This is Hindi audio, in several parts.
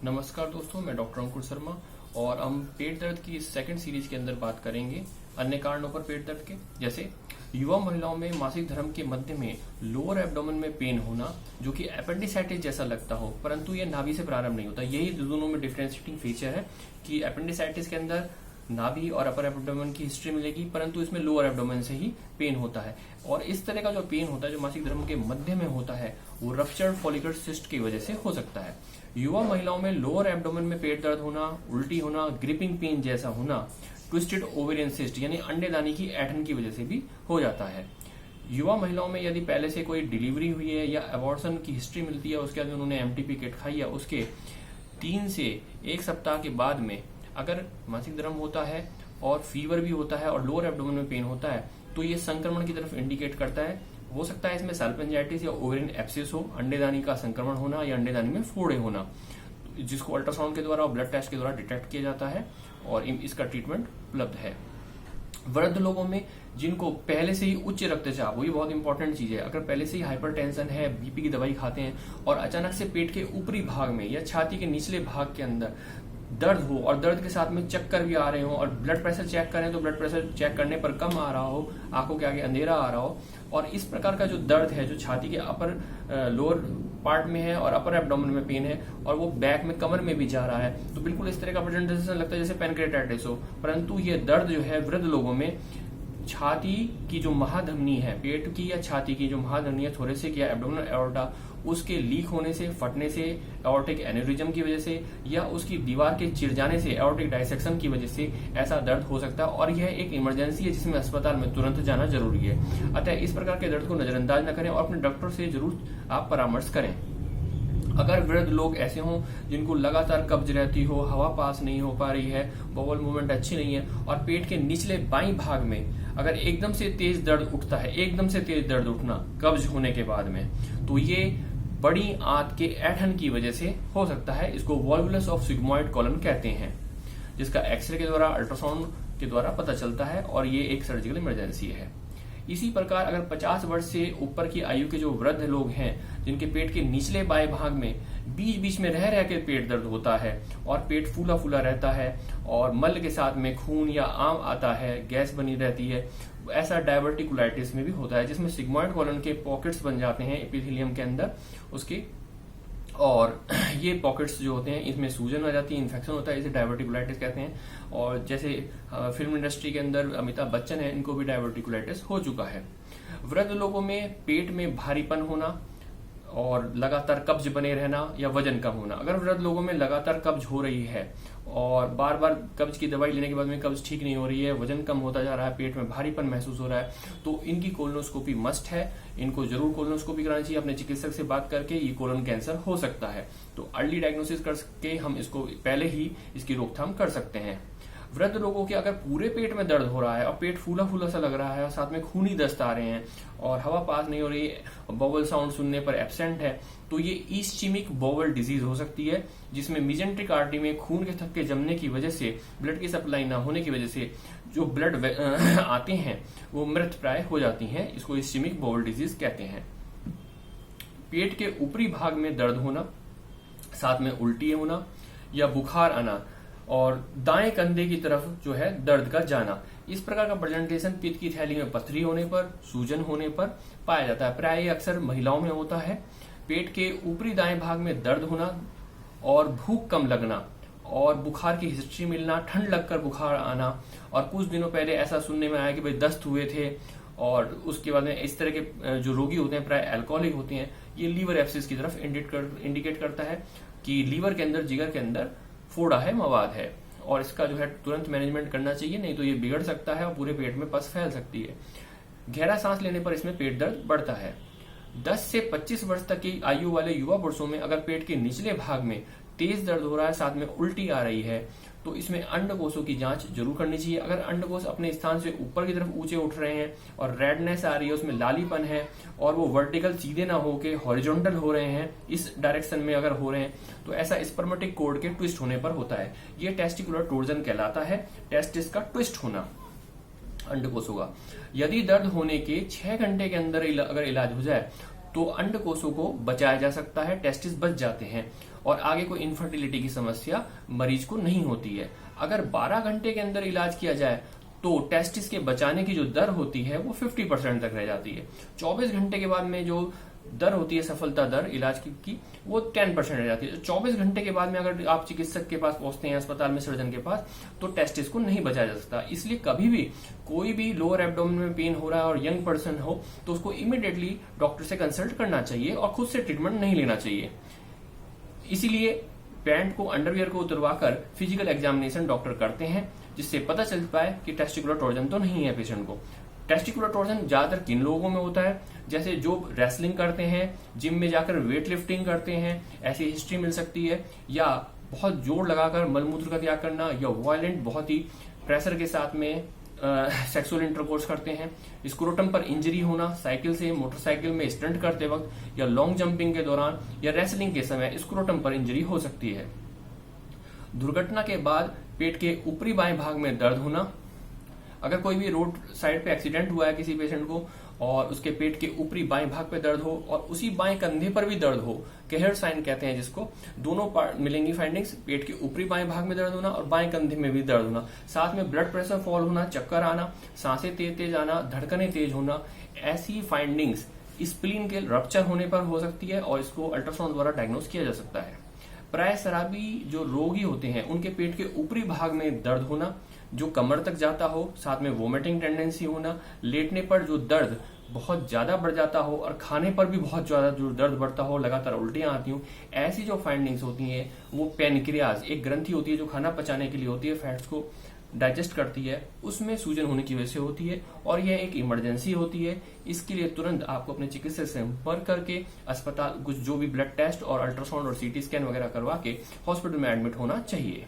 नमस्कार दोस्तों, मैं डॉक्टर अंकुर शर्मा और हम पेट दर्द की सेकंड सीरीज के अंदर बात करेंगे अन्य कारणों पर पेट दर्द के। जैसे युवा महिलाओं में मासिक धर्म के मध्य में लोअर एब्डोमेन में पेन होना, जो कि एपेंडिसाइटिस जैसा लगता हो, परंतु यह नाभि से प्रारंभ नहीं होता। यही दोनों में डिफरेंशिएटिंग फीचर है कि एपेंडिसाइटिस के अंदर नाभि और अपर एब्डोमेन की हिस्ट्री मिलेगी, परंतु इसमें लोअर एब्डोमेन से ही पेन होता है। और इस तरह का जो पेन होता है, जो मासिक धर्म के मध्य में होता है, वो रप्चर्ड फॉलिकुलर सिस्ट की वजह से हो सकता है। युवा महिलाओं में लोअर एब्डोमेन में पेट दर्द होना, उल्टी होना, ग्रिपिंग पेन जैसा होना, ट्विस्टेड ओवेरियन सिस्ट यानी अंडेदानी की ऐंठन की वजह से भी हो जाता है। युवा महिलाओं में यदि पहले से कोई डिलीवरी हुई है या अबॉर्शन की हिस्ट्री मिलती है, उसके बाद उन्होंने एमटीपी किट खाई है, उसके 3 से 1 सप्ताह के बाद में अगर मासिक धर्म होता है और फीवर भी होता है और लोअर एब्डोमेन में पेन होता है, तो ये संक्रमण की तरफ इंडिकेट करता है। हो सकता है इसमें सल्पेंजाइटिस या ओवेरियन एब्सिस हो, अंडेदानी का संक्रमण होना या अंडेदानी में फोड़े होना, जिसको अल्ट्रासाउंड के द्वारा और ब्लड टेस्ट के द्वारा डिटेक्ट किया जाता है और इसका ट्रीटमेंट उपलब्ध है। वृद्ध लोगों में जिनको पहले से ही उच्च रक्तचाप हो, ये बहुत इंपॉर्टेंट चीज है। अगर पहले से ही हाइपरटेंशन है, बीपी की दवाई खाते हैं और अचानक से पेट के ऊपरी भाग में या छाती के निचले भाग के अंदर दर्द हो और दर्द के साथ में चक्कर भी आ रहे हो और ब्लड प्रेशर चेक करें तो ब्लड प्रेशर चेक करने पर कम आ रहा हो, आंखों के आगे अंधेरा आ रहा हो, और इस प्रकार का जो दर्द है जो छाती के अपर लोअर पार्ट में है और अपर एब्डोमेन में पेन है और वो बैक में कमर में भी जा रहा है, तो बिल्कुल इस तरह का प्रेजेंटेशन लगता है जैसे पैनक्रेटाइटिस हो। परंतु ये दर्द जो है वृद्ध लोगों में छाती की जो महाधमनी है, पेट की या छाती की जो महाधमनी है, थोरेसिक या एब्डोमिनल एओर्टा, उसके लीक होने से, फटने से, एओर्टिक एन्यूरिज्म की वजह से या उसकी दीवार के चिर जाने से, एओर्टिक डायसेक्शन की वजह से ऐसा दर्द हो सकता है और यह एक इमरजेंसी है जिसमें अस्पताल में तुरंत जाना जरूरी है। अतः इस प्रकार के दर्द को नजरअंदाज न करें और अपने डॉक्टर से जरूर आप परामर्श करें। अगर वृद्ध लोग ऐसे हों जिनको लगातार कब्ज रहती हो, हवा पास नहीं हो पा रही है, बॉवल मूवमेंट अच्छी नहीं है और पेट के निचले बाईं भाग में अगर एकदम से तेज दर्द उठता है, एकदम से तेज दर्द उठना कब्ज होने के बाद में, तो ये बड़ी आंत के ऐंठन की वजह से हो सकता है। इसको वॉल्वुलस ऑफ सिग्मोइड कॉलन कहते हैं, जिसका एक्सरे के द्वारा, अल्ट्रासाउंड के द्वारा पता चलता है और ये एक सर्जिकल इमरजेंसी है। इसी प्रकार अगर 50 वर्ष से ऊपर की आयु के जो वृद्ध लोग हैं जिनके पेट के निचले बाएं भाग में बीच बीच में रह के पेट दर्द होता है और पेट फूला फूला रहता है और मल के साथ में खून या आम आता है, गैस बनी रहती है, ऐसा डायवर्टिकुलाइटिस में भी होता है, जिसमें सिग्मोइड कॉलन के पॉकेट्स बन जाते हैं एपिथेलियम के अंदर उसके, और ये पॉकेट्स जो होते हैं इसमें सूजन आ जाती है, इन्फेक्शन होता है, इसे डायवर्टिकुलाइटिस कहते हैं। और जैसे फिल्म इंडस्ट्री के अंदर अमिताभ बच्चन है, इनको भी डायवर्टिकुलाइटिस हो चुका है। वृद्ध लोगों में पेट में भारीपन होना और लगातार कब्ज बने रहना या वजन कम होना। अगर वृद्ध लोगों में लगातार कब्ज हो रही है और बार बार कब्ज की दवाई लेने के बाद में कब्ज ठीक नहीं हो रही है, वजन कम होता जा रहा है, पेट में भारीपन महसूस हो रहा है, तो इनकी कोलोनोस्कोपी मस्ट है। इनको जरूर कोलोनोस्कोपी करानी चाहिए। अपने चिकित्सक से बात करके ये कोलन कैंसर हो सकता है, तो अर्ली डायग्नोसिस करके हम इसको पहले ही इसकी रोकथाम कर सकते हैं। वृद्ध लोगों के अगर पूरे पेट में दर्द हो रहा है और पेट फूला फूला सा लग रहा है और साथ में खूनी दस्त आ रहे हैं और हवा पास नहीं हो रही है, बॉवल साउंड सुनने पर एब्सेंट है, तो ये इस्चेमिक बॉवल डिजीज हो सकती है, जिसमें मेजेंट्रिक आर्टरी में खून के थक्के जमने की वजह से, ब्लड की सप्लाई ना होने की वजह से जो ब्लड आते हैं वो मृत प्राय हो जाती हैं। इसको इस्चेमिक बॉवल डिजीज कहते हैं। पेट के ऊपरी भाग में दर्द होना, साथ में उल्टी होना या बुखार आना और दाएं कंधे की तरफ जो है दर्द का जाना, इस प्रकार का प्रेजेंटेशन पित्त की थैली में पथरी होने पर, सूजन होने पर पाया जाता है। प्राय अक्सर महिलाओं में होता है। पेट के ऊपरी दाएं भाग में दर्द होना और भूख कम लगना और बुखार की हिस्ट्री मिलना, ठंड लगकर बुखार आना, और कुछ दिनों पहले ऐसा सुनने में आया कि भाई दस्त हुए थे और उसके बाद में इस तरह के जो रोगी होते हैं प्राय अल्कोहलिक होते हैं। ये लीवर एब्सिस की तरफ इंडिकेट करता है कि लीवर के अंदर, जिगर के अंदर फोड़ा है, मवाद है, और इसका जो है तुरंत मैनेजमेंट करना चाहिए, नहीं तो ये बिगड़ सकता है और पूरे पेट में पस फैल सकती है। गहरा सांस लेने पर इसमें पेट दर्द बढ़ता है। 10 से 25 वर्ष तक की आयु वाले युवा पुरुषों में अगर पेट के निचले भाग में तेज दर्द हो रहा है, साथ में उल्टी आ रही है, तो इसमें अंडकोशों की जांच जरूर करनी चाहिए। अगर अंडकोश अपने स्थान से ऊपर की तरफ ऊंचे उठ रहे हैं और रेडनेस आ रही है, उसमें लालीपन है और वो वर्टिकल सीधे ना होके हॉरिजॉन्टल हो रहे हैं, इस डायरेक्शन में अगर हो रहे हैं, तो ऐसा स्पर्मेटिक कोर्ड के ट्विस्ट होने पर होता है। ये टेस्टिकुलर टोर्जन कहलाता है, टेस्टिस का ट्विस्ट होना अंडकोशों का। यदि दर्द होने के 6 घंटे के अंदर अगर इलाज हो जाए तो अंडकोशों को बचाया जा सकता है, टेस्टिस बच जाते हैं और आगे कोई इनफर्टिलिटी की समस्या मरीज को नहीं होती है। अगर 12 घंटे के अंदर इलाज किया जाए तो टेस्टिस के बचाने की जो दर होती है वो 50% तक रह जाती है। 24 घंटे के बाद में जो दर होती है, सफलता दर इलाज की वो 10% रह जाती है। 24 घंटे के बाद में अगर आप चिकित्सक के पास पहुंचते हैं, अस्पताल में सर्जन के पास, तो टेस्टिस को नहीं बचाया जा सकता। इसलिए कभी भी कोई भी लोअर एब्डोमेन में पेन हो रहा है और यंग पर्सन हो तो उसको इमीडिएटली डॉक्टर से कंसल्ट करना चाहिए और खुद से ट्रीटमेंट नहीं लेना चाहिए। इसीलिए पैंट को, अंडरवियर को उतरवाकर फिजिकल एग्जामिनेशन डॉक्टर करते हैं, जिससे पता चल पाए कि टेस्टिकुलर टॉर्जन तो नहीं है पेशेंट को। टेस्टिकुलर टॉर्जन ज्यादातर किन लोगों में होता है? जैसे जो रेसलिंग करते हैं, जिम में जाकर वेट लिफ्टिंग करते हैं, ऐसी हिस्ट्री मिल सकती है, या बहुत जोर लगाकर मलमूत्र का त्याग करना, या वायलेंट बहुत ही प्रेशर के साथ में सेक्सुअल इंटरकोर्स करते हैं, स्क्रोटम पर इंजरी होना, साइकिल से, मोटरसाइकिल में स्टंट करते वक्त, या लॉन्ग जंपिंग के दौरान, या रेसलिंग के समय स्क्रोटम पर इंजरी हो सकती है। दुर्घटना के बाद पेट के ऊपरी बाएं भाग में दर्द होना। अगर कोई भी रोड साइड पे एक्सीडेंट हुआ है किसी पेशेंट को और उसके पेट के ऊपरी बाएं भाग पे दर्द हो और उसी बाएं कंधे पर भी दर्द हो, केहर साइन कहते हैं जिसको, दोनों मिलेंगी फाइंडिंग्स, पेट के ऊपरी बाएं भाग में दर्द होना और बाएं कंधे में भी दर्द होना, साथ में ब्लड प्रेशर फॉल होना, चक्कर आना, सांसें तेज तेज आना, धड़कनें तेज होना। ऐसी फाइंडिंग्स स्प्लीन के रप्चर होने पर हो सकती है और इसको अल्ट्रासाउंड द्वारा डायग्नोस किया जा सकता है। प्राय शराबी जो रोगी होते हैं उनके पेट के ऊपरी भाग में दर्द होना जो कमर तक जाता हो, साथ में वोमिटिंग टेंडेंसी होना, लेटने पर जो दर्द बहुत ज्यादा बढ़ जाता हो और खाने पर भी बहुत ज्यादा जो दर्द बढ़ता हो, लगातार उल्टियां आती हो, ऐसी जो फाइंडिंग्स होती हैं वो पैनक्रियाज, एक ग्रंथि होती है जो खाना पचाने के लिए होती है, फैट्स को डाइजेस्ट करती है, उसमें सूजन होने की वजह से होती है और यह एक इमरजेंसी होती है। इसके लिए तुरंत आपको अपने चिकित्सक से संपर्क करके अस्पताल कुछ जो भी ब्लड टेस्ट और अल्ट्रासाउंड और सीटी स्कैन वगैरह करवा के हॉस्पिटल में एडमिट होना चाहिए।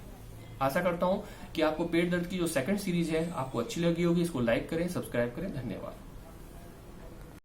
आशा करता हूं कि आपको पेट दर्द की जो सेकंड सीरीज है आपको अच्छी लगी होगी। इसको लाइक करें, सब्सक्राइब करें। धन्यवाद।